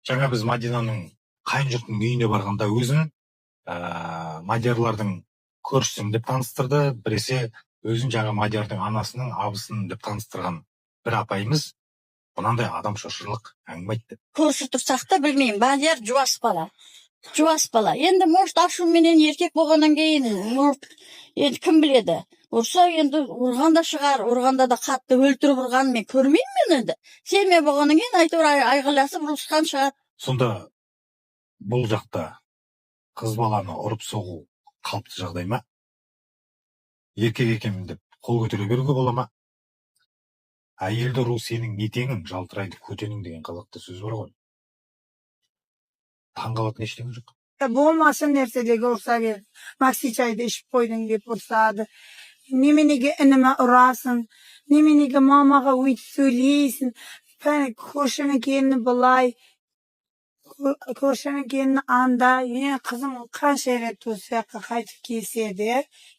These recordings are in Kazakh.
Жаңа біз Мадинаның қайын жұртының үйіне барғанда өзін мадиярлардың көршісімін деп таныстырды. Біресе өзін жаңа мадиярдың анасының абысын деп таныстырған бір апайымыз мынандай адам шошырлық әңгіме айтты. Көрші тұрсақ та білмеймін, мадияр жуас бала. Енді может ашуменен еркек болғаннан кейін енді кім біледі. Ұрса енді ұрғанда шығар, ұрғанда да қатты өлтіріп ұрғанын мен көрмеймін енді. Семья болғаннан кейін әйтеуір айғайласып ұрысқан шығар. Сонда бұл жақта қыз баланы ұрып соғу қалыпты жағдай ма? Еркек екенмін деп қол көтере беруге бола ма? Әйелді ұру сенің етеңің, жалтырайды көтенің деген қазақта сөз бар ғой. Таңғалатын ештеңе жоқ. Болмасын нәрседегі ұрса бер. Макси чайды ішіп қойдың деп ұрсады. Неменеге ініме ұрасың, неменеге мамаға өйтіп сөйлейсің, көршінің келіні былай, көршінің келіні анда. Мен қызым қанша рет осы жаққа қайтып келсе,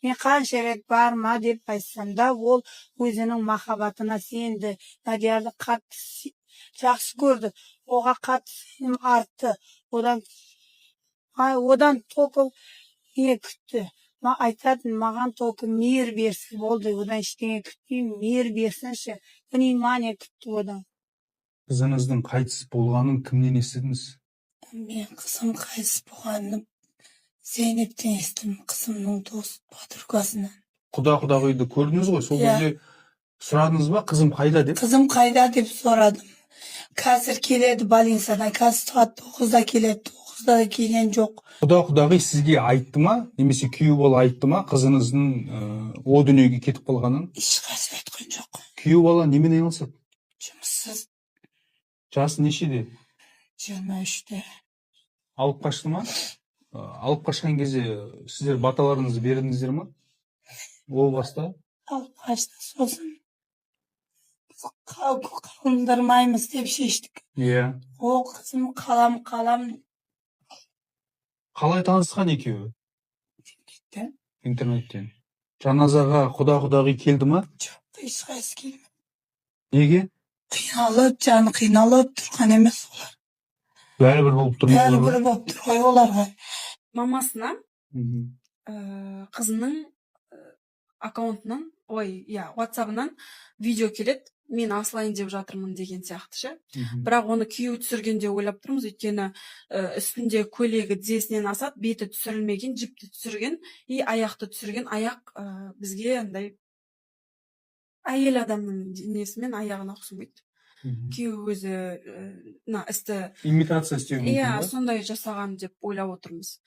мен қанша рет барма деп айтсам да, ол өзінің махаббатына сенді. Мадиярды қатты жақсы көрді, оға қатты сенім артты. Одан толқы не күтті. Айтатын, маған толқы мейір берсін болды. Одан ештеңе күтпеймін, мейір берсінші. Внимание күтті одан. Қызыңыздың қайтыс болғанын кімнен естідіңіз? Мен қызым қайтыс болғанын Зейнептен естідім, қызымның дос подругасынан. Құда-құдағиды көрдіңіз ғой, сол кезде сұрадыңыз ба, қызым қайда деп? Қызым қайда деп сұрадым. Қазір келеді больницадан, қазір сағат 9-да келеді, 9-да келген жоқ. Құда-құдағи сізге айтты ма, немесе күйеу бала айтты ма, қызыңыздың о дүниеге кетіп қалғанын? Ешқайсысы айтқан жоқ. Күйеу бала немен айналысады? Жұмыссыз. Жасы нешеде? 23-те. Алып қашты ма? Алып қашқан кезде сіздер баталарыңызды бердіңіздер ма? Ол баста? Алып қашты, сосын қалындырмаймыз деп шештік. Ол қызым қалам. Қалай танысқан екеуі? Интернеттен. Жаназаға құда-құдағи келді ма? Жоқ, ешқайсысы келмеді. Неге? Қиналып, жаны қиналып тұрған емес олар. Бәрібір болып тұр ма? Бәрібір болып тұр ғой оларға. Мамасына қызының аккаунтынан, WhatsApp-ынан видео келеді. Мен асылайын деп жатырмын деген сияқты ше. Бірақ оны күйеуі түсіргенде ойлап тұрмыз, өйткені үстінде көйлегі тізесінен асады, беті түсірілмеген, жіпті түсірген, аяқты түсірген. Аяқ бізге андай әйел адамның денесімен аяғына ұқсамайды. Күйеуі өзі істі имитация істеу мүмкін ба? сондай жасаған деп ойлап отырмыз.